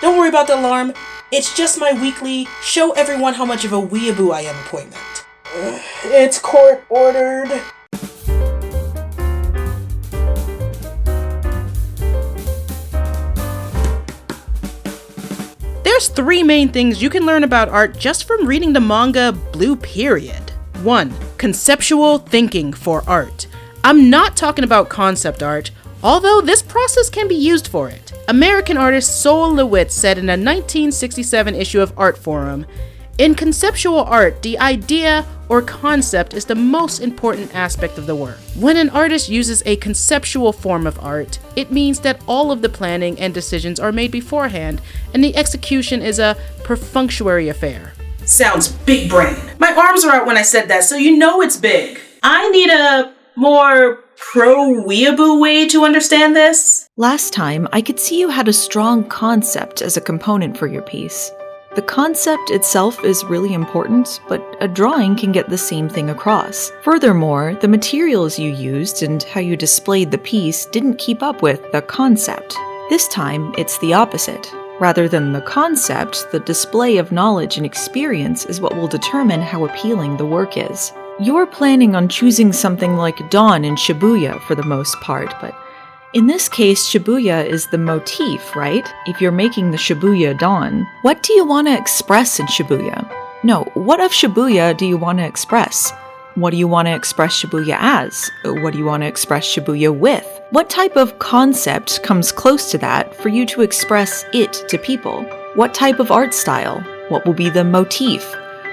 Don't worry about the alarm. It's just my weekly show everyone how much of a weeaboo I am appointment. It's court ordered. There's 3 main things you can learn about art just from reading the manga Blue Period. 1. Conceptual thinking for art. I'm not talking about concept art, although this process can be used for it. American artist Sol LeWitt said in a 1967 issue of Art Forum, "In conceptual art, the idea or concept is the most important aspect of the work. When an artist uses a conceptual form of art, it means that all of the planning and decisions are made beforehand, and the execution is a perfunctory affair." Sounds big brain. My arms are out when I said that, so you know it's big. I need a more pro-weeaboo way to understand this. Last time, I could see you had a strong concept as a component for your piece. The concept itself is really important, but a drawing can get the same thing across. Furthermore, the materials you used and how you displayed the piece didn't keep up with the concept. This time, it's the opposite. Rather than the concept, the display of knowledge and experience is what will determine how appealing the work is. You're planning on choosing something like dawn in Shibuya for the most part, but in this case, Shibuya is the motif, right? If you're making the Shibuya dawn, what do you want to express in Shibuya? No, what of Shibuya do you want to express? What do you want to express Shibuya as? What do you want to express Shibuya with? What type of concept comes close to that for you to express it to people? What type of art style? What will be the motif?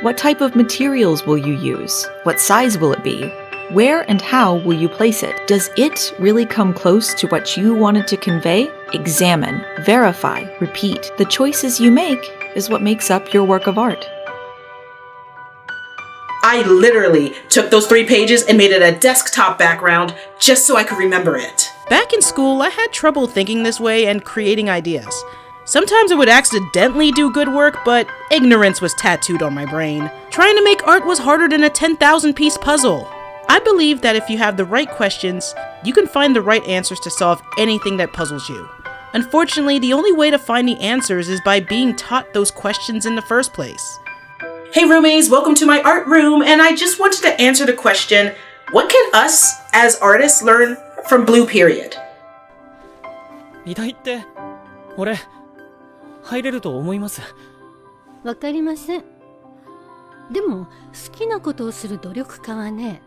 What type of materials will you use? What size will it be? Where and how will you place it? Does it really come close to what you wanted to convey? Examine, verify, repeat. The choices you make is what makes up your work of art. I literally took those 3 pages and made it a desktop background just so I could remember it. Back in school, I had trouble thinking this way and creating ideas. Sometimes I would accidentally do good work, but ignorance was tattooed on my brain. Trying to make art was harder than a 10,000-piece puzzle. I believe that if you have the right questions, you can find the right answers to solve anything that puzzles you. Unfortunately, the only way to find the answers is by being taught those questions in the first place. Hey roomies, welcome to my art room, and I just wanted to answer the question, what can us as artists learn from Blue Period? 美大って俺入れると思います。わかりません。でも好きなことをする努力家はね、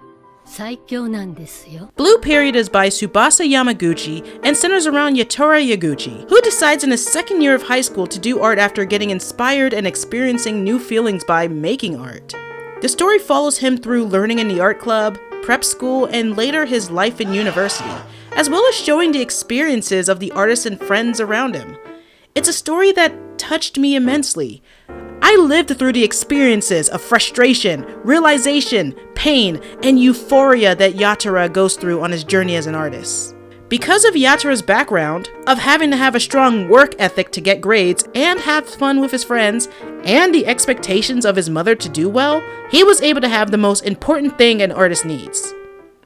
最強なんですよ。Blue Period is by Tsubasa Yamaguchi and centers around Yatora Yaguchi, who decides in his second year of high school to do art after getting inspired and experiencing new feelings by making art. The story follows him through learning in the art club, prep school, and later his life in university, as well as showing the experiences of the artists and friends around him. It's a story that touched me immensely. I lived through the experiences of frustration, realization, pain, and euphoria that Yatora goes through on his journey as an artist. Because of Yatora's background, of having to have a strong work ethic to get grades and have fun with his friends, and the expectations of his mother to do well, he was able to have the most important thing an artist needs.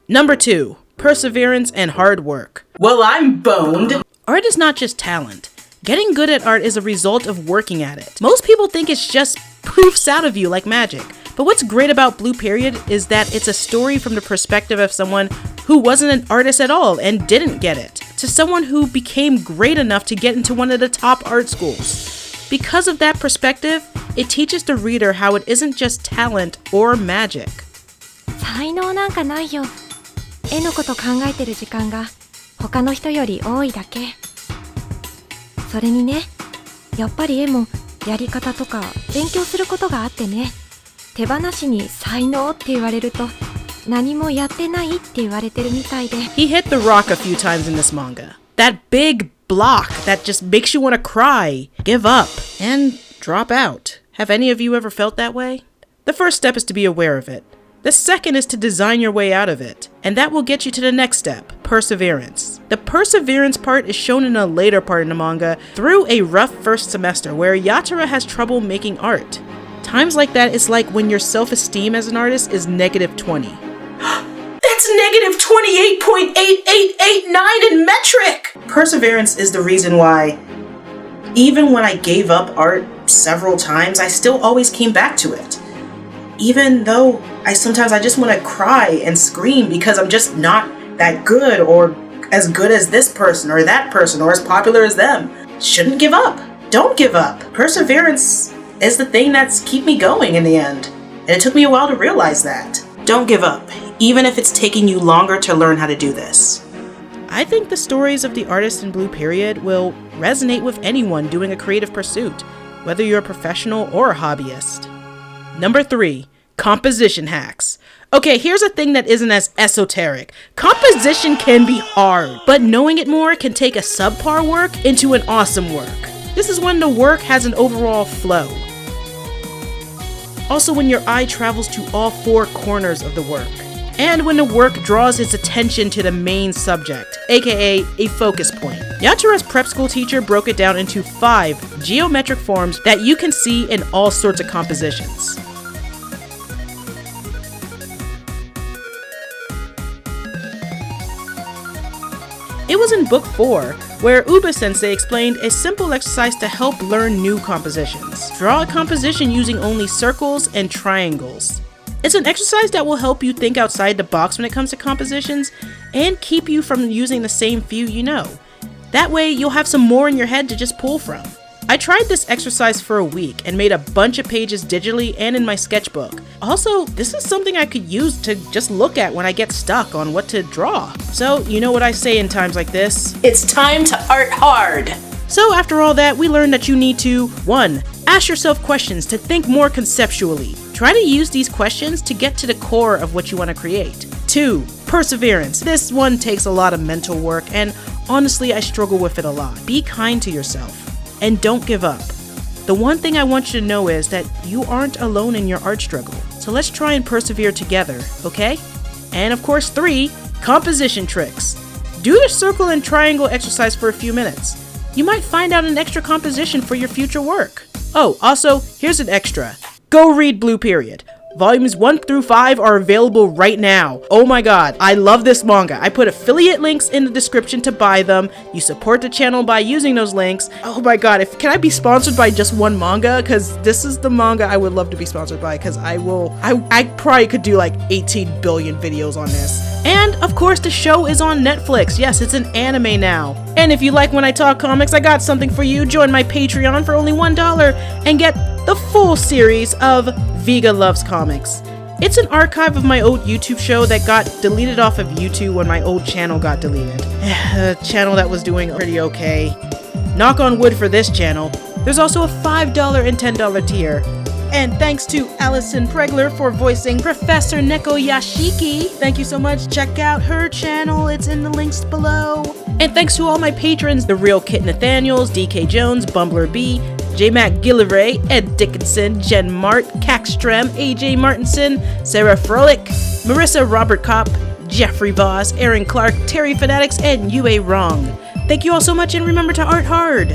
Number 2, perseverance and hard work. Well, I'm boned. Art is not just talent. Getting good at art is a result of working at it. Most people think it's just poofs out of you like magic. But what's great about Blue Period is that it's a story from the perspective of someone who wasn't an artist at all and didn't get it, to someone who became great enough to get into one of the top art schools. Because of that perspective, it teaches the reader how it isn't just talent or magic. 才能なんかないよ。絵のこと考えてる時間が他の人より多いだけ。それにね、やっぱり絵もやり方とか勉強することがあってね、手放しに才能って言われると何もやってないって言われてるみたいで。He hit the rock a few times in this manga. That big block that just makes you want to cry, give up, and drop out. Have any of you ever felt that way? The first step is to be aware of it. The second is to design your way out of it, and that will get you to the next step, perseverance. The perseverance part is shown in a later part in the manga through a rough first semester where Yatora has trouble making art. Times like that is like when your self-esteem as an artist is negative 20. That's negative 28.8889 in metric! Perseverance is the reason why Even when I gave up art several times, I still always came back to it. Even though I just want to cry and scream because I'm just not that good or as good as this person or that person or as popular as them. Shouldn't give up. Don't give up. Perseverance is the thing that's keep me going in the end. And it took me a while to realize that. Don't give up, even if it's taking you longer to learn how to do this. I think the stories of the artists in Blue Period will resonate with anyone doing a creative pursuit, whether you're a professional or a hobbyist. Number 3, composition hacks. Okay, here's a thing that isn't as esoteric. Composition can be hard, but knowing it more can take a subpar work into an awesome work. This is when the work has an overall flow. Also when your eye travels to all 4 corners of the work. And when the work draws its attention to the main subject, aka a focus point. Yatara's prep school teacher broke it down into 5 geometric forms that you can see in all sorts of compositions. It was in book 4, where Uba-sensei explained a simple exercise to help learn new compositions. Draw a composition using only circles and triangles. It's an exercise that will help you think outside the box when it comes to compositions, and keep you from using the same few you know. That way, you'll have some more in your head to just pull from. I tried this exercise for a week and made a bunch of pages digitally and in my sketchbook. Also, this is something I could use to just look at when I get stuck on what to draw. So, you know what I say in times like this? It's time to art hard! So after all that, we learned that you need to 1. Ask yourself questions to think more conceptually. Try to use these questions to get to the core of what you want to create. 2. Perseverance. This one takes a lot of mental work, and honestly, I struggle with it a lot. Be kind to yourself. And don't give up. The one thing I want you to know is that you aren't alone in your art struggle. So let's try and persevere together, okay? And of course 3, composition tricks. Do the circle and triangle exercise for a few minutes. You might find out an extra composition for your future work. Oh, also, here's an extra. Go read Blue Period. Volumes 1 through 5 are available right now. Oh my god, I love this manga. I put affiliate links in the description to buy them. You support the channel by using those links. Oh my god, can I be sponsored by just one manga? Because this is the manga I would love to be sponsored by, because I probably could do like 18 billion videos on this. And of course the show is on Netflix. Yes, it's an anime now. And if you like when I talk comics, I got something for you. Join my Patreon for only $1 and get the full series of Vega Loves Comics. It's an archive of my old YouTube show that got deleted off of YouTube when my old channel got deleted. A channel that was doing pretty okay. Knock on wood for this channel. There's also a $5 and $10 tier. And thanks to Allison Pregler for voicing Professor Neko Yashiki. Thank you so much. Check out her channel. It's in the links below. And thanks to all my patrons, The Real Kit Nathaniels, DK Jones, Bumbler B, J. Mac Gillivray, Ed Dickinson, Jen Mart, Caxstrem, AJ Martinson, Sarah Froelich, Marissa Robert Kopp, Jeffrey Voss, Aaron Clark, Terry Fanatics, and UA Wrong. Thank you all so much, and remember to art hard!